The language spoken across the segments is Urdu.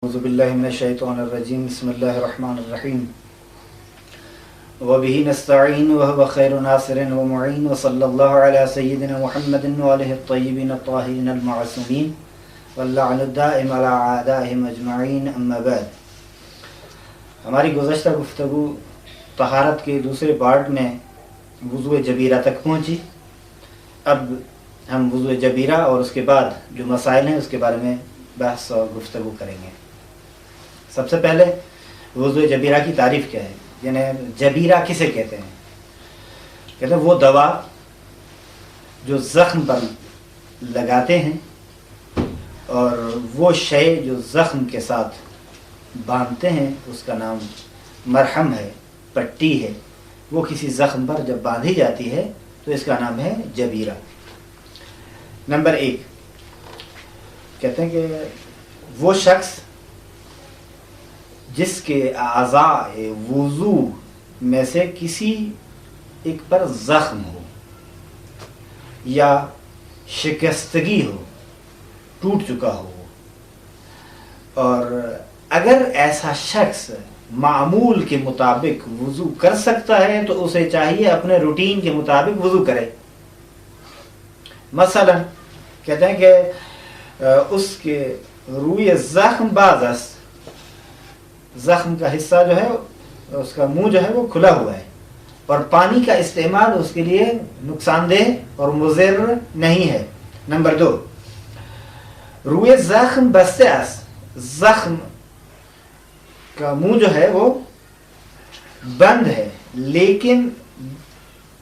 اعوذ باللہ من الشیطان الرجیم بسم اللہ الرحمن الرحیم وبہ نستعین وهو خیر ناصر ومعین وصلی اللہ علی سیدنا محمد وآلہ الطیبین الطاہرین المعصومین واللعن الدائم علی اعدائهم اجمعین اما بعد۔ ہماری گزشتہ گفتگو طہارت کے دوسرے پارٹ میں وضوء جبیرہ تک پہنچی۔ اب ہم وضوء جبیرہ اور اس کے بعد جو مسائل ہیں اس کے بارے میں بحث اور گفتگو کریں گے۔ سب سے پہلے وضوء جبیرہ کی تعریف کیا ہے، یعنی جبیرہ کسے کہتے ہیں؟ کہتے ہیں وہ دوا جو زخم پر لگاتے ہیں اور وہ شے جو زخم کے ساتھ باندھتے ہیں اس کا نام مرہم ہے، پٹی ہے۔ وہ کسی زخم پر جب باندھی جاتی ہے تو اس کا نام ہے جبیرہ۔ نمبر 1 کہتے ہیں کہ وہ شخص جس کے اعضاء وضو میں سے کسی ایک پر زخم ہو یا شکستگی ہو، ٹوٹ چکا ہو، اور اگر ایسا شخص معمول کے مطابق وضو کر سکتا ہے تو اسے چاہیے اپنے روٹین کے مطابق وضو کرے۔ مثلا کہتے ہیں کہ اس کے روئے زخم بعض زخم کا حصہ جو ہے اس کا منہ جو ہے وہ کھلا ہوا ہے اور پانی کا استعمال اس کے لیے نقصان دہ اور مضر نہیں ہے۔ نمبر 2 روئے زخم بستے زخم کا منہ جو ہے وہ بند ہے لیکن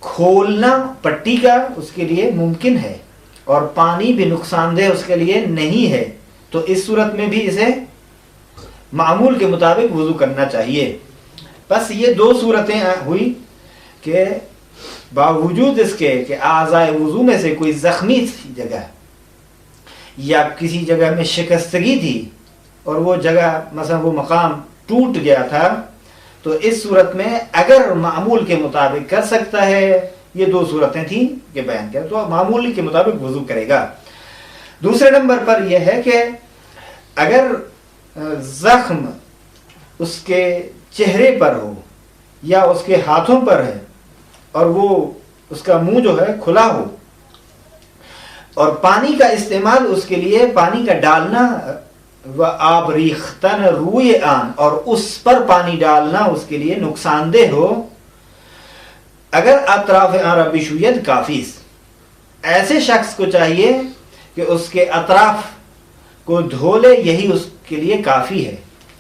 کھولنا پٹی کا اس کے لیے ممکن ہے اور پانی بھی نقصان دہ اس کے لیے نہیں ہے، تو اس صورت میں بھی اسے معمول کے مطابق وضو کرنا چاہیے۔ بس یہ 2 صورتیں ہوئی کہ باوجود اس کے کہ اعضاء وضو میں سے کوئی زخمی جگہ یا کسی جگہ میں شکستگی تھی اور وہ جگہ مثلا وہ مقام ٹوٹ گیا تھا، تو اس صورت میں اگر معمول کے مطابق کر سکتا ہے، یہ 2 صورتیں تھیں کہ بیان کیا، تو معمول کے مطابق وضو کرے گا۔ دوسرے نمبر پر یہ ہے کہ اگر زخم اس کے چہرے پر ہو یا اس کے ہاتھوں پر ہے اور وہ اس کا منہ جو ہے کھلا ہو اور پانی کا استعمال اس کے لیے پانی کا ڈالنا و آب ریختن روئے آن اور اس پر پانی ڈالنا اس کے لیے نقصان دہ ہو، اگر اطراف عربی شوید کافیس، ایسے شخص کو چاہیے کہ اس کے اطراف کو دھو لے، یہی اس کے لیے کافی ہے۔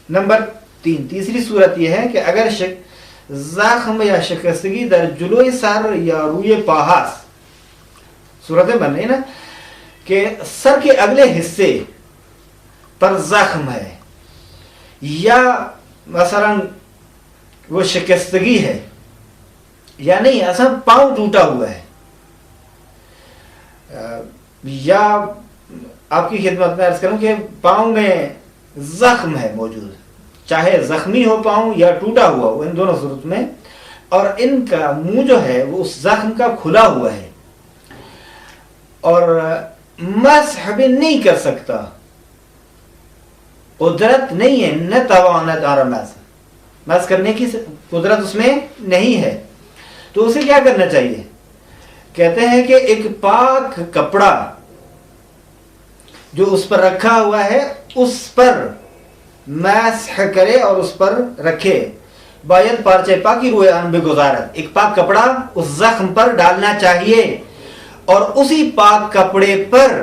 نمبر 3 تیسری صورت یہ ہے کہ اگر زخم یا شکستگی در جلوی سر یا روئے پاہاس، صورتیں بن رہی نا کہ سر کے اگلے حصے پر زخم ہے یا مثلا وہ شکستگی ہے یا نہیں اصلا پاؤں ٹوٹا ہوا ہے، یا آپ کی خدمت میں عرض کروں کہ پاؤں میں زخم ہے موجود، چاہے زخمی ہو پاؤں یا ٹوٹا ہوا ہو، ان دونوں صورت میں، اور ان کا منہ جو ہے وہ اس زخم کا کھلا ہوا ہے اور مسح بھی نہیں کر سکتا، قدرت نہیں ہے، نہ توانت مسح کرنے کی قدرت اس میں نہیں ہے، تو اسے کیا کرنا چاہیے؟ کہتے ہیں کہ ایک پاک کپڑا جو اس پر رکھا ہوا ہے اس پر مسح کرے اور اس پر رکھے، باید پارچے پاکی روئے آن بگزارت، ایک پاک کپڑا اس زخم پر ڈالنا چاہیے اور اسی پاک کپڑے پر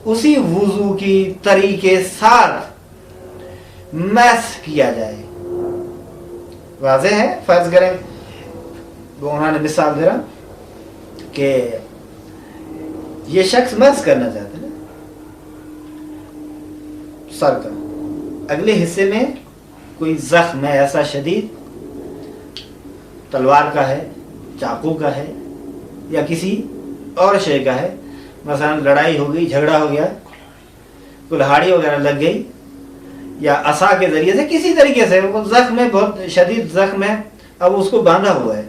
اسی وضو کی طریقے ساتھ مسح کیا جائے۔ واضح ہے؟ فرض کریں وہ انہوں نے مثال دے رہا کہ یہ شخص مسح کرنا چاہتا ہے سر کا، اگلے حصے میں کوئی زخم ہے ایسا شدید، تلوار کا ہے، چاقو کا ہے یا کسی اور شے کا ہے، مثلا لڑائی ہو گئی، جھگڑا ہو گیا، کلہاڑی وغیرہ لگ گئی یا عصا کے ذریعے سے کسی طریقے سے وہ زخم ہے، بہت شدید زخم ہے، اب اس کو باندھا ہوا ہے،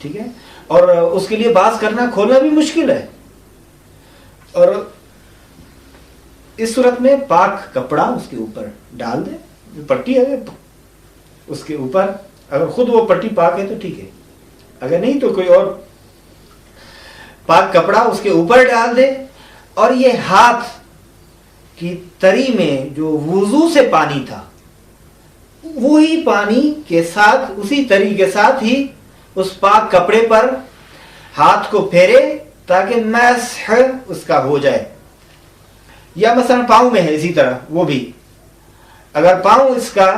ٹھیک ہے، اور اس کے لیے باز کرنا کھولنا بھی مشکل ہے، اور اس صورت میں پاک کپڑا اس کے اوپر ڈال دے, جو پٹی ہے اس کے اوپر, اگر خود وہ پٹی پاک ہے تو ٹھیک ہے, اگر نہیں تو کوئی اور پاک کپڑا اس کے اوپر ڈال دے. اور یہ ہاتھ کی تری میں جو وضو سے پانی تھا وہی پانی کے ساتھ, اسی تری کے ساتھ ہی اس پاک کپڑے پر ہاتھ کو پھیرے تاکہ مسح اس کا ہو جائے. یا مثلا پاؤں میں ہے اسی طرح, وہ بھی اگر پاؤں اس کا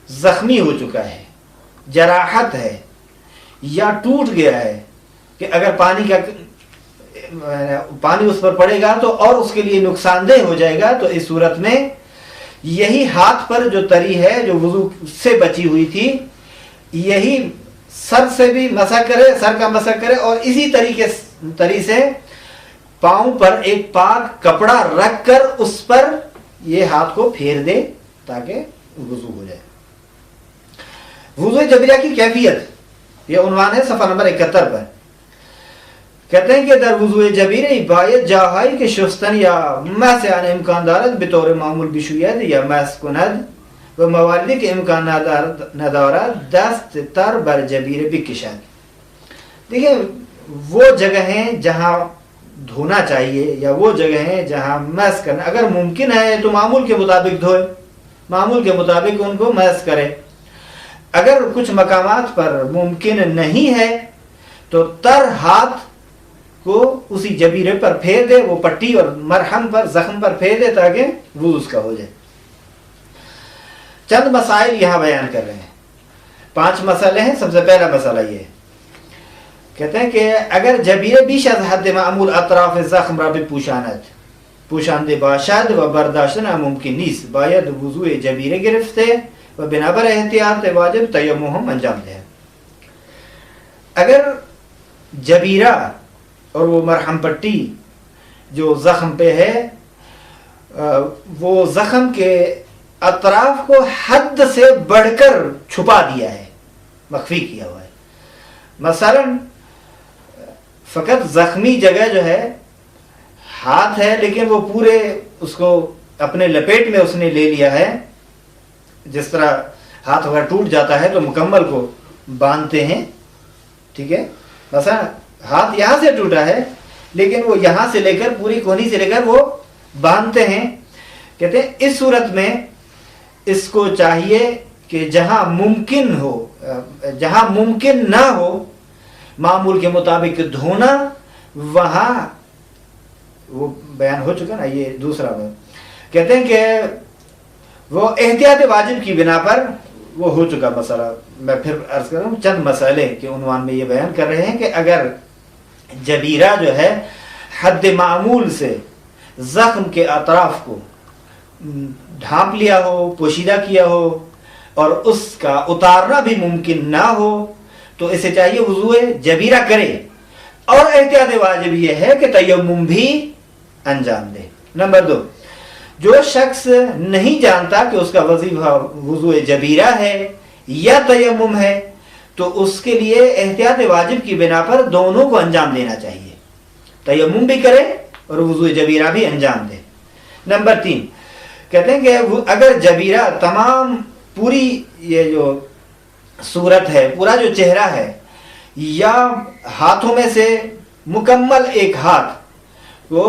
زخمی ہو چکا ہے, جراحت ہے یا ٹوٹ گیا ہے, کہ اگر پانی اس پر پڑے گا تو اور اس کے لیے نقصان دہ ہو جائے گا, تو اس صورت میں یہی ہاتھ پر جو تری ہے جو وضو سے بچی ہوئی تھی, یہی سر سے بھی مسح کرے, سر کا مسح کرے, اور اسی طریقے سے پاؤں پر ایک پاک کپڑا رکھ کر اس پر یہ ہاتھ کو پھیر دے تاکہ وضو ہو جائے. وضو جبیرہ کی کیفیت, یہ عنوان ہے صفحہ نمبر 71 پر. کہتے ہیں کہ در وضو جبیرہ باید جاہائی کے شستن یا محض عن امکان دارد بطور معمول بشوید یا محض کند و مواردی کے امکان ندارد دست تر بر جبیرہ بکشد. دیکھیں وہ جگہ ہیں جہاں دھونا چاہیے یا وہ جگہ ہیں جہاں محض کرنا, اگر ممکن ہے تو معمول کے مطابق دھوئے, معمول کے مطابق ان کو محض کرے. اگر کچھ مقامات پر ممکن نہیں ہے تو تر ہاتھ کو اسی جبیرے پر پھیر دے, وہ پٹی اور مرہم پر, زخم پر پھیر دے تاکہ وضو اس کا ہو جائے. چند مسائل یہاں بیان کر رہے ہیں, 5 مسئلے ہیں. سب سے پہلا مسئلہ یہ ہے, کہتے ہیں کہ اگر جبیرے بیش از حد معمول اطراف زخم را بپوشاند پوشانده باشد و برداشتن ناممکن نیست, باید وضو جبیره گرفته و بنابر احتیاط واجب تیمم انجام دهد. اگر جبیرہ اور وہ مرہم پٹی جو زخم پہ ہے وہ زخم کے اطراف کو حد سے بڑھ کر چھپا دیا ہے, مخفی کیا ہوا ہے. مثلا فقط زخمی جگہ جو ہے ہاتھ ہے, لیکن وہ پورے اس کو اپنے لپیٹ میں اس نے لے لیا ہے. جس طرح ہاتھ اگر ٹوٹ جاتا ہے تو مکمل کو باندھتے ہیں, ٹھیک ہے. مثلا ہاتھ یہاں سے ٹوٹا ہے لیکن وہ یہاں سے لے کر پوری کونی سے لے کر وہ باندھتے ہیں. کہتے ہیں اس صورت میں اس کو چاہیے کہ جہاں ممکن ہو, جہاں ممکن نہ ہو معمول کے مطابق دھونا, وہاں وہ بیان ہو چکا نا. یہ دوسرا میں کہتے ہیں کہ وہ احتیاط واجب کی بنا پر وہ ہو چکا مسئلہ. میں پھر عرض کر رہا ہوں, چند مسئلے کے عنوان میں یہ بیان کر رہے ہیں کہ اگر جبیرہ جو ہے حد معمول سے زخم کے اطراف کو ڈھانپ لیا ہو, پوشیدہ کیا ہو, اور اس کا اتارنا بھی ممکن نہ ہو, تو اسے چاہیے وضو جبیرہ کرے. اور احتیاط واجب یہ ہے کہ تیمم بھی انجام دے. نمبر 2, جو شخص نہیں جانتا کہ اس کا وظیفہ وضو جبیرہ ہے یا تیمم ہے تو اس کے لیے احتیاط واجب کی بنا پر دونوں کو انجام دینا چاہیے, تیمم بھی کرے اور وضو جبیرہ بھی انجام دے. نمبر 3, کہتے ہیں کہ اگر جبیرہ تمام پوری یہ جو صورت ہے, پورا جو چہرہ ہے, یا ہاتھوں میں سے مکمل ایک ہاتھ کو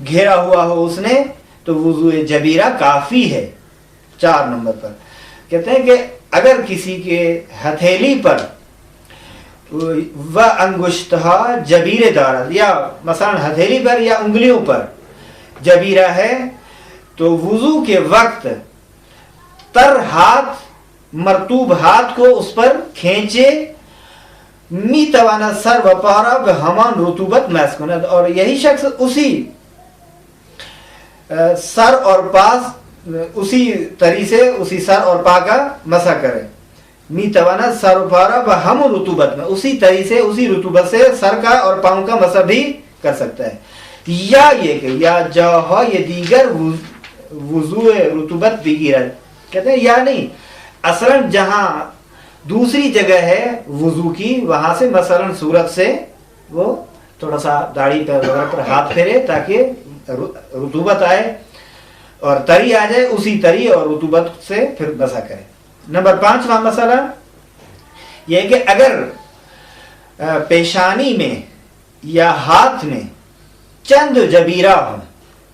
گھیرا ہوا ہو اس نے, تو وضو جبیرہ کافی ہے. 4 نمبر پر کہتے ہیں کہ اگر کسی کے ہتھیلی پر و انگشتہ جبیرے دارد, یا مثلا ہتھیلی پر یا انگلیوں پر جبیرہ ہے, تو وضو کے وقت تر ہاتھ, مرطوب ہاتھ کو اس پر کھینچے, می توانا سر و پارا و ہمان رطوبت محض کند, اور یہی شخص اسی سر اور پاس اسی طریقے سے اسی سر اور پا کا مسح کرے. می توانا سر و پارا و ہم رطوبت میں, اسی طریقے سے اسی رطوبت سے سر کا اور پاؤں کا مسح بھی کر سکتا ہے. یا یہ کہ یا جاہا یہ دیگر وضو رطوبت بگیرد, کہتے ہیں یا نہیں, اصلا جہاں دوسری جگہ ہے وضو کی وہاں سے مثلا صورت سے وہ تھوڑا سا داڑھی پر وغیرہ پر ہاتھ پھیرے تاکہ رطوبت آئے, اور تری آ جائے اسی تری اور رطوبت سے پھر مسح کرے۔ نمبر 5واں مسئلہ یہ کہ اگر پیشانی میں یا ہاتھ میں چند جبیرہ ہو،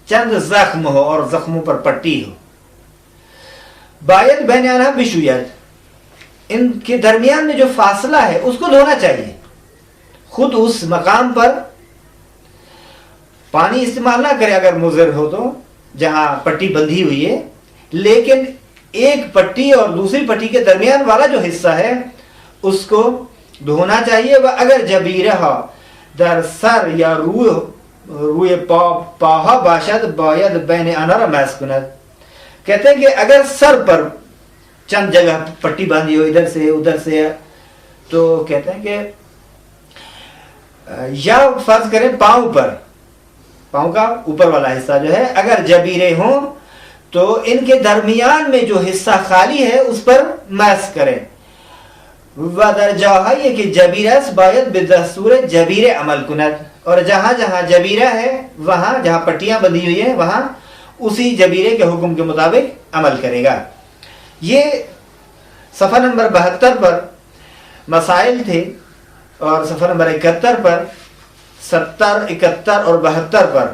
چند زخم ہو اور زخموں پر پٹی ہو، باید بین آنہا بشویت، ان کے درمیان میں جو فاصلہ ہے اس کو دھونا چاہیے۔ خود اس مقام پر پانی استعمال نہ کرے اگر مضر ہو تو، جہاں پٹی بندھی ہوئی ہے، لیکن ایک پٹی اور دوسری پٹی کے درمیان والا جو حصہ ہے اس کو دھونا چاہیے۔ وہ اگر جبیرہ در سر یا روئے پاہا باشد باید بین انر میس کند، کہتے ہیں کہ اگر سر پر چند جگہ پٹی باندھی ہو ادھر سے تو کہتے ہیں کہ یا فرض کریں پاؤں پر، پاؤں کا اوپر والا حصہ جو ہے اگر جبیرے ہوں تو ان کے درمیان میں جو حصہ خالی ہے اس پر میس کریں۔ ودر جاہا یہ کہ جبیرس باید بدستور جبیرے عمل کند، اور جہاں جہاں جبیرہ ہے وہاں جہاں پٹیاں بندھی ہوئی ہیں وہاں اسی جبیرے کے حکم کے مطابق عمل کرے گا۔ یہ صفحہ نمبر 72 پر مسائل تھے، اور صفحہ نمبر 71 پر 70 71 اور 72 پر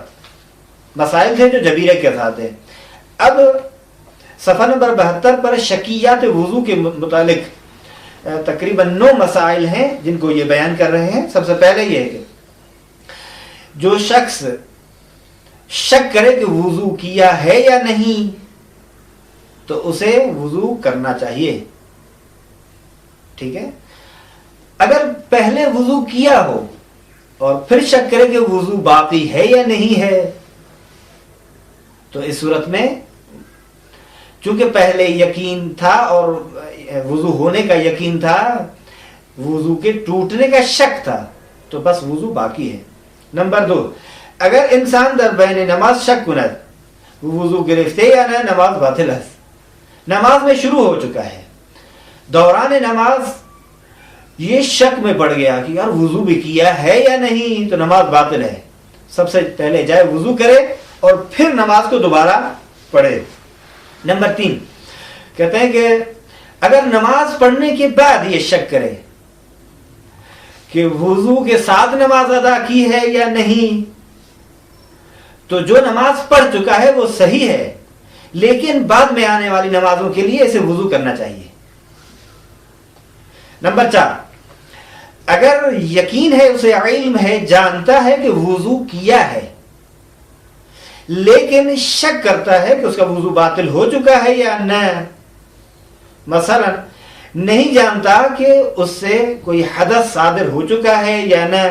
مسائل تھے جو جبیرے کے ساتھ ہیں۔ اب صفحہ نمبر 72 پر شکیات وضو کے متعلق تقریباً 9 مسائل ہیں جن کو یہ بیان کر رہے ہیں۔ سب سے پہلے یہ ہے کہ جو شخص شک کرے کہ وضو کیا ہے یا نہیں تو اسے وضو کرنا چاہیے، ٹھیک ہے۔ اگر پہلے وضو کیا ہو اور پھر شک کرے کہ وضو باقی ہے یا نہیں ہے تو اس صورت میں چونکہ پہلے یقین تھا اور وضو ہونے کا یقین تھا، وضو کے ٹوٹنے کا شک تھا، تو بس وضو باقی ہے۔ نمبر 2، اگر انسان در بین نماز شک کند وضو گرفتے یا نہ نماز باطل ہے، نماز میں شروع ہو چکا ہے، دوران نماز یہ شک میں پڑ گیا کہ یار وضو بھی کیا ہے یا نہیں تو نماز باطل ہے، سب سے پہلے جائے وضو کرے اور پھر نماز کو دوبارہ پڑھے۔ نمبر 3 کہتے ہیں کہ اگر نماز پڑھنے کے بعد یہ شک کرے کہ وضو کے ساتھ نماز ادا کی ہے یا نہیں تو جو نماز پڑھ چکا ہے وہ صحیح ہے، لیکن بعد میں آنے والی نمازوں کے لیے اسے وضو کرنا چاہیے۔ نمبر 4، اگر یقین ہے، اسے علم ہے، جانتا ہے کہ وضو کیا ہے لیکن شک کرتا ہے کہ اس کا وضو باطل ہو چکا ہے یا نہ، مثلا نہیں جانتا کہ اس سے کوئی حدث صادر ہو چکا ہے یا نہ،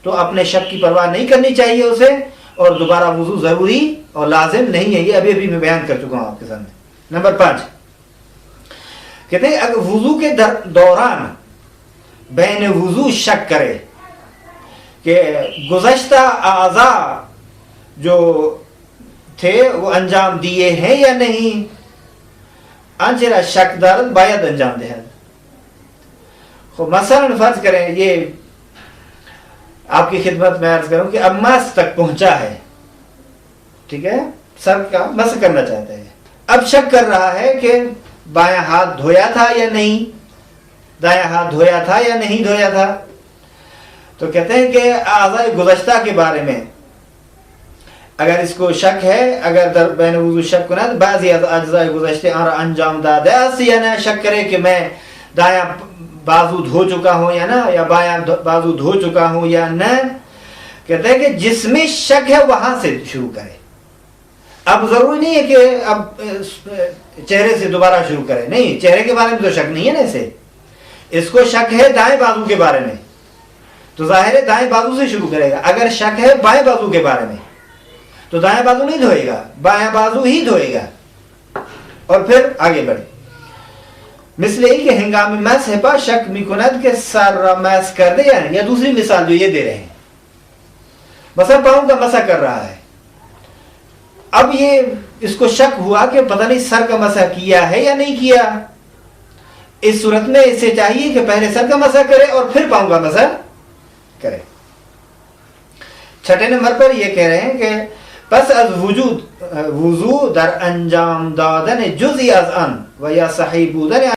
تو اپنے شک کی پرواہ نہیں کرنی چاہیے اسے، اور دوبارہ وضو ضروری اور لازم نہیں ہے، یہ ابھی میں بیان کر چکا ہوں آپ کے سامنے۔ نمبر 5 کہتے ہیں اگر وضو کے دوران بین وضو شک کرے کہ گزشتہ اعضاء جو تھے وہ انجام دیے ہیں یا نہیں، انچرا شک دارد باید انجام دے۔ مثلا فرض کریں، یہ آپ کی خدمت میں عرض کروں کہ اب مس تک پہنچا ہے، ٹھیک ہے، سر کا مس کرنا چاہتے ہیں، اب شک کر رہا ہے کہ بایاں ہاتھ دھویا تھا یا نہیں، دایاں ہاتھ دھویا تھا یا نہیں دھویا تھا، تو کہتے ہیں کہ اعضاء گزشتہ کے بارے میں اگر اس کو شک ہے، اگر در بین وضو شک کند بعضی از اجزاء گزشتے آن انجام داده است یا نہ، شک کرے کہ میں دایاں بازو دھو چکا ہوں یا نہ، یا بایاں بازو دھو چکا ہوں یا نہ، کہتے ہیں کہ جس میں شک ہے وہاں سے شروع کرے۔ اب ضروری نہیں ہے کہ اب چہرے سے دوبارہ شروع کرے، نہیں، چہرے کے بارے میں تو شک نہیں ہے نا، اسے اس کو شک ہے دائیں بازو کے بارے میں تو ظاہر ہے دائیں بازو سے شروع کرے گا، اگر شک ہے بائیں بازو کے بارے میں تو دائیں بازو نہیں دھوئے گا، بائیں بازو ہی دھوئے گا اور پھر آگے بڑھے۔ مثل یہ کہ ہنگامی مس ہے پا شک میکند کے سر را مس کر دے، یا دوسری مثال جو یہ دے رہے ہیں، مثلا پاؤں کا مسح کر رہا ہے، اب یہ اس کو شک ہوا کہ پتہ نہیں سر کا مسح کیا ہے یا نہیں کیا، اس صورت میں اس سے چاہیے کہ پہلے سر کا مسح کرے اور پھر پاؤں کا مسح کرے۔ چھٹے نمبر پر یہ کہہ رہے ہیں کہ پس از وضو در انجام دادن جزئی از آن و یا صحیح بودن